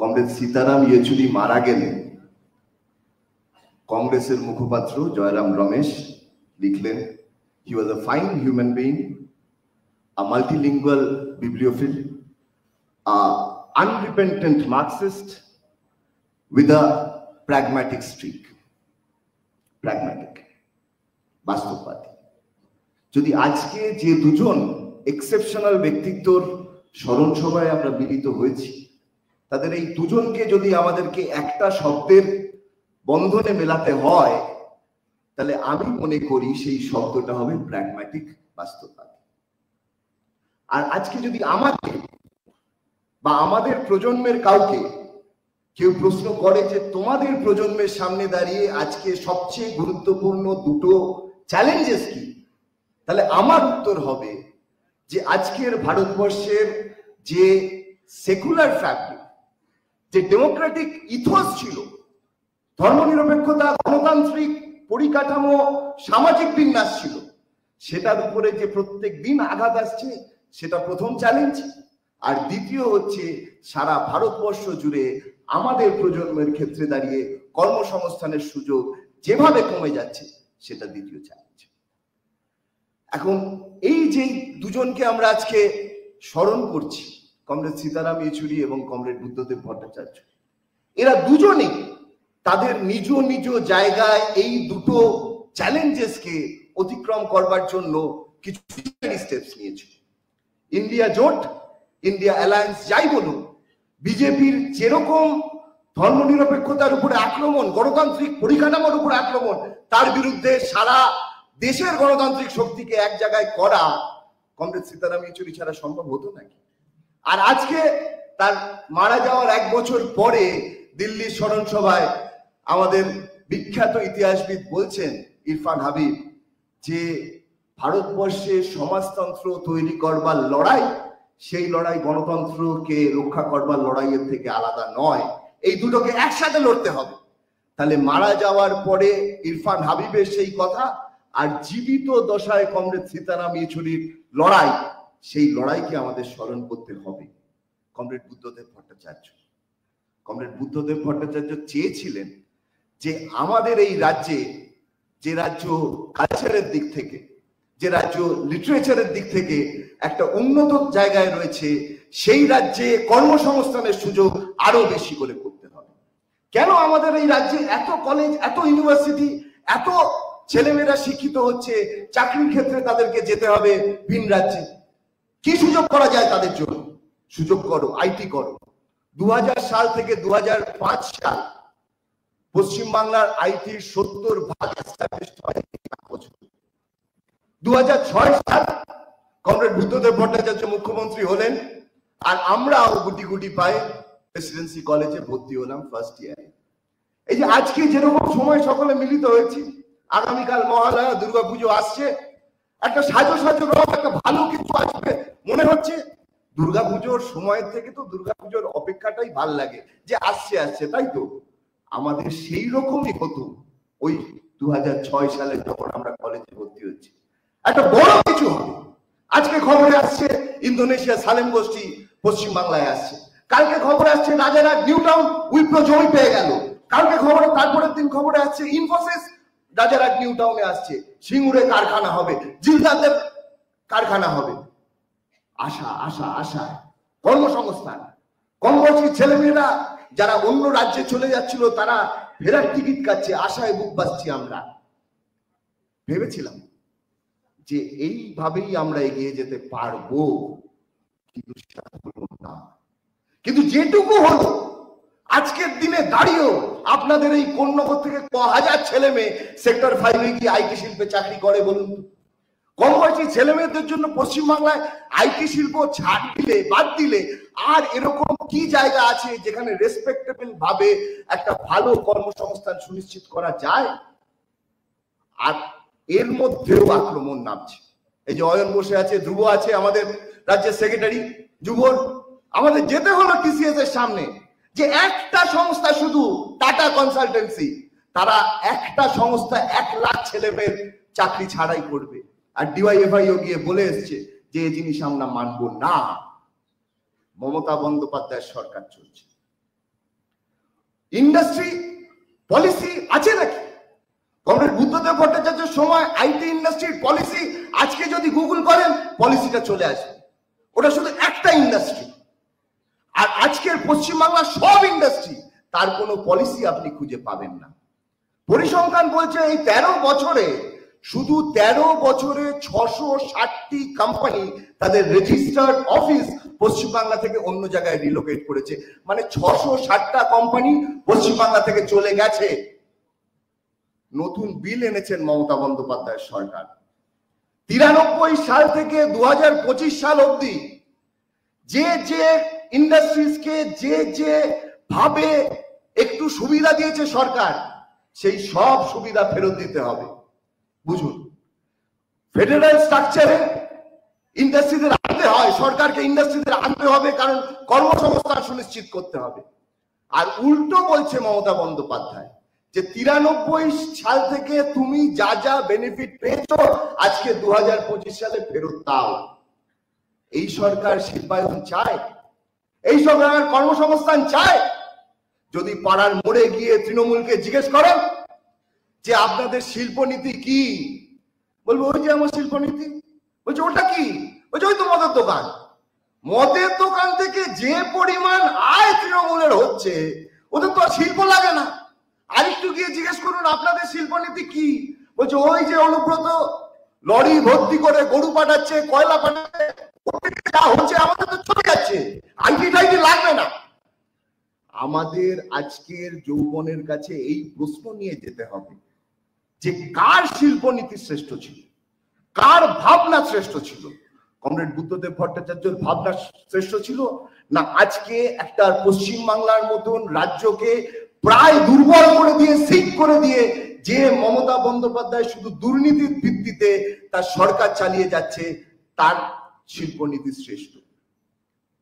Comrade Sitaram Yechury মারা গেলেন, কংগ্রেসের মুখপাত্র জয়রাম রমেশ লিখলেন, he was a fine human being, a multilingual bibliophile, a unrepentant Marxist with a pragmatic streak. Pragmatic, বাস্তববাদী। যদি আজকে যে দুজন এক্সেপশনাল ব্যক্তিত্বর স্মরণ সভায় আমরা মিলিত হয়েছি, তাদের এই দুজনকে যদি আমাদেরকে একটা শব্দের বন্ধনে মেলাতে হয়, তাহলে আমি মনে করি সেই শব্দটা হবে প্র্যাগম্যাটিক, বাস্তববাদী। আর আজকে যদি আমাকে বা আমাদের প্রজন্মের কাউকে কেউ প্রশ্ন করে যে তোমাদের প্রজন্মের সামনে দাঁড়িয়ে আজকে সবচেয়ে গুরুত্বপূর্ণ দুটো চ্যালেঞ্জেস কি, তাহলে আমার উত্তর হবে যে আজকের ভারতবর্ষের যে সেকুলার ফ্যাব্রিক, যে ডেমোক্রেটিক ইথোস ছিল, ধর্মনিরপেক্ষতা, গণতান্ত্রিক পরিকাঠামো, সামাজিক বিন্যাস ছিল, সেটার উপরে যে প্রত্যেক দিন আঘাত আসছে, সেটা প্রথম চ্যালেঞ্জ। আর দ্বিতীয় হচ্ছে সারা ভারতবর্ষ জুড়ে আমাদের প্রজন্মের ক্ষেত্রে দাঁড়িয়ে কর্মসংস্থানের সুযোগ যেভাবে কমে যাচ্ছে, সেটা দ্বিতীয় চ্যালেঞ্জ। এখন এই যে দুজনকে আমরা আজকে স্মরণ করছি, কমরেড সীতারাম ইয়েচুরি এবং কমরেড বুদ্ধদেব ভট্টাচার্য, এরা দুজনেই তাদের নিজ নিজ জায়গায় এই দুটো চ্যালেঞ্জেসকে অতিক্রম করবার জন্য কিছু স্টেপস নিয়েছে। ইন্ডিয়া জোট, ইন্ডিয়া অ্যালায়েন্স যাই বলুন, বিজেপির যেরকম ধর্মনিরপেক্ষতার উপরে আক্রমণ, গণতান্ত্রিক পরিকাঠামোর উপরে আক্রমণ, তার বিরুদ্ধে সারা দেশের গণতান্ত্রিক শক্তিকে এক জায়গায় করা কমরেড সীতারাম ইয়েচুরি ছাড়া সম্ভব হতো নাকি? আর আজকে তার মারা যাওয়ার 1 বছর পরে দিল্লির স্মরণ সভায় আমাদের বিখ্যাত ইতিহাসবিদ বলছেন, ইরফান হাবিব, যে ভারতবর্ষে সমাজতন্ত্র তৈরি করবার লড়াই, সেই লড়াই গণতন্ত্রকে রক্ষা করবার লড়াইয়ের থেকে আলাদা নয়, এই দুটোকে একসাথে লড়তে হবে। তাহলে মারা যাওয়ার পরে ইরফান হাবিবের সেই কথা আর জীবিত দশায় কমরেড সীতারাম ইয়েচুরির লড়াই, সেই লড়াইকে আমাদের স্মরণ করতে হবে। কমরেড বুদ্ধদেব ভট্টাচার্য, কমরেড বুদ্ধদেব ভট্টাচার্য চেয়েছিলেন যে আমাদের এই রাজ্যে, যে রাজ্য কালচারের দিক থেকে, যে রাজ্য লিটারেচারের দিক থেকে একটা উন্নত জায়গায় রয়েছে, সেই রাজ্যে কর্মসংস্থানের সুযোগ আরো বেশি করে করতে হবে। কেন আমাদের এই রাজ্যে এত কলেজ, এত ইউনিভার্সিটি, এত ছেলেমেয়েরা শিক্ষিত হচ্ছে, চাকরির ক্ষেত্রে তাদেরকে যেতে হবে ভিন রাজ্যে? কি সুযোগ করা যায় তাদের জন্য? সুযোগ করো, আইটি করো। 2000 সাল থেকে 2005 সাল পশ্চিমবাংলার আইটির 70% এস্টাবলিশড হয়। 2006 সাল কমরেড বুদ্ধদেব ভট্টাচার্য মুখ্যমন্ত্রী হলেন, আর আমরাও গুটি গুটি পায়ে প্রেসিডেন্সি কলেজে ভর্তি হলাম ফার্স্ট ইয়ারে। এই যে আজকে যেরকম সময় সকলে মিলিত হয়েছি, আগামীকাল মহালয়া, দুর্গাপুজো আসছে, একটা সাজো সাজো রং, একটা ভালো কিছু আসবে মনে হচ্ছে। দুর্গাপুজোর সময়ের থেকে তো দুর্গাপুজোর অপেক্ষাটাই ভাল লাগে, যে আসছে আসছে, তাই তো? আমাদের সেই রকমই হতো ওই 2006 সালে যখন আমরা কলেজে ভর্তি হচ্ছি। একটা বড় কিছু হবে। আজকে খবরে আসছে ইন্দোনেশিয়া সালেম গোষ্ঠী পশ্চিমবাংলায় আসছে, কালকে খবরে আসছে রাজারহাট নিউ টাউন উইপ্রো জমি পেয়ে গেল, কালকে খবরে, তারপরের দিন খবরে আসছে ইনফোসিস রাজারহাট নিউ টাউনে আসছে, সিঙ্গুরে কারখানা হবে, জিলদাতের কারখানা হবে। আশা আশা আশা, কর্মসংস্থান। কম বয়সী ছেলেমেয়েরা যারা অন্য রাজ্যে চলে যাচ্ছিল, তারা ফেরার টিকিট কাটছে, আশায় বুক বাঁচছি। আমরা ভেবেছিলাম যে এইভাবেই আমরা এগিয়ে যেতে পারবো, কিন্তু সেটা হলো না। কিন্তু যেটুকু হলো, আজকের দিনে দাঁড়িয়েও আপনাদের এই কোন্নগর থেকে হাজার ছেলে মেয়ে সেক্টর 5-এ গিয়ে আইটি শিল্পে চাকরি করে বলুন তো? কম বয়সী ছেলে মেয়েদের জন্য পশ্চিমবাংলায় আইটি শিল্প ছাড় দিলে, বাদ দিলে আর এরকম কি জায়গা আছে যেখানে রেসপেক্টেবল ভাবে একটা ভালো কর্মসংস্থান সুনিশ্চিত করা যায়? আর এর মধ্যেও আক্রমণ নামছে। এই যে অয়ন বসে আছে, ধ্রুব আছে, আমাদের রাজ্যের সেক্রেটারি যুবর, আমাদের যেতে হলো টিসিএস এর সামনে, যে একটা সংস্থা শুধু টাটা কনসালটেন্সি, তারা একটা সংস্থা 1 লাখ ছেলেমেয়ের চাকরি ছাড়াই করবে। আর ডিওয়াইএফআইও গিয়ে বলে এসছে যে এই জিনিস আমরা মানবো না। মমতা বন্দ্যোপাধ্যায়ের সরকার চলছে, ইন্ডাস্ট্রি পলিসি আছে নাকি? কমরেড বুদ্ধদেব ভট্টাচার্যের সময় আইটি ইন্ডাস্ট্রির পলিসি আজকে যদি গুগল করেন পলিসিটা চলে আসবে। ওটা শুধু একটা ইন্ডাস্ট্রি। আর আজকের পশ্চিমবাংলার সব ইন্ডাস্ট্রি, তার কোনো পলিসি আপনি খুঁজে পাবেন না। পরিসংখ্যান বলছে এই 13 বছরে, শুধু 13 বছরে 660টি কোম্পানি তাদের রেজিস্টার্ড অফিস পশ্চিমবাংলা থেকে অন্য জায়গায় রিলোকেট করেছে। মানে 660টা কোম্পানি পশ্চিমবাংলা থেকে চলে গেছে। নতুন বিল এনেছেন মমতা বন্দ্যোপাধ্যায়ের সরকার। 93 সাল থেকে 2025 সাল অবধি যে যে ইন্ডাস্ট্রিজকে যে ভাবে একটু সুবিধা দিয়েছে সরকার, সেই সব সুবিধা ফেরত দিতে হবে। বুঝুন, ফেডারেল স্ট্রাকচারে ইন্ডাস্ট্রিদের আনতে হয়, সরকারকে ইন্ডাস্ট্রিদের আনতে হবে, কারণ কর্মসংস্থান সুনিশ্চিত করতে হবে। আর উল্টো বলছে মমতা বন্দ্যোপাধ্যায় যে 93 সাল থেকে তুমি যা যা বেনিফিট পেয়েছো আজকে 2025 সালে ফেরত দাও। এই সরকার শিল্পায়ন চায়? এই সরকার কর্মসংস্থান চায়? যদি পাড়ার মোড়ে গিয়ে তৃণমূলকে জিজ্ঞেস করেন যে আপনাদের শিল্পনীতি কি, বলবো ওই যে আমার শিল্পনীতি। বলছে ওটা কি? বলছে ওই তো মদের দোকান। মদের দোকান থেকে যে পরিমাণ আয় তৃণমূলের হচ্ছে, ওদের তো শিল্প লাগে না। আরেকটু গিয়ে জিজ্ঞেস করুন আপনাদের শিল্পনীতি কি? বলছে ওই যে অনুব্রত লরি ভর্তি করে গরু পাঠাচ্ছে, কয়লা পাঠাচ্ছে, যা হচ্ছে আমাদের তো চলে যাচ্ছে, আইটি টাইটি লাগবে না। আমাদের আজকের যৌবনের কাছে এই প্রশ্ন নিয়ে যেতে হবে যে কার শিল্পনীতি শ্রেষ্ঠ ছিল, কার ভাবনা শ্রেষ্ঠ ছিল? কমরেড বুদ্ধদেব ভট্টাচার্যের ভাবনা শ্রেষ্ঠ ছিল, না আজকে একটা পশ্চিমবাংলার মতন রাজ্যকে প্রায় দুর্বল করে দিয়ে, সিক করে দিয়ে যে মমতা বন্দ্যোপাধ্যায় শুধু দুর্নীতির ভিত্তিতে তার সরকার চালিয়ে যাচ্ছে, তার শিল্পনীতি শ্রেষ্ঠ?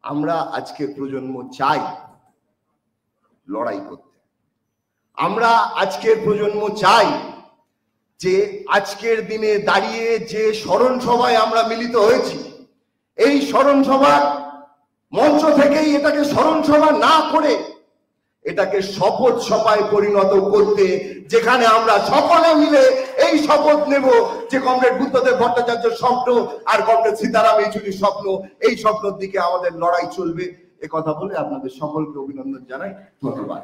আমরা আজকের প্রজন্ম চাই লড়াই করতে। আমরা আজকের প্রজন্ম চাই যে আজকের দিনে দাঁড়িয়ে যে স্মরণ সভায় আমরা মিলিত হয়েছি, এই স্মরণ সভার মঞ্চ থেকেই এটাকে স্মরণ সভা না করে এটাকে শপথ সভায় পরিণত করতে, যেখানে আমরা সকলে মিলে এই শপথ নেব যে কমরেড বুদ্ধদেব ভট্টাচার্যের স্বপ্ন আর কমরেড সীতারাম ইয়েচুরির স্বপ্ন, এই স্বপ্নের দিকে আমাদের লড়াই চলবে। এ কথা বলে আপনাদের সকলকে অভিনন্দন জানাই। ধন্যবাদ।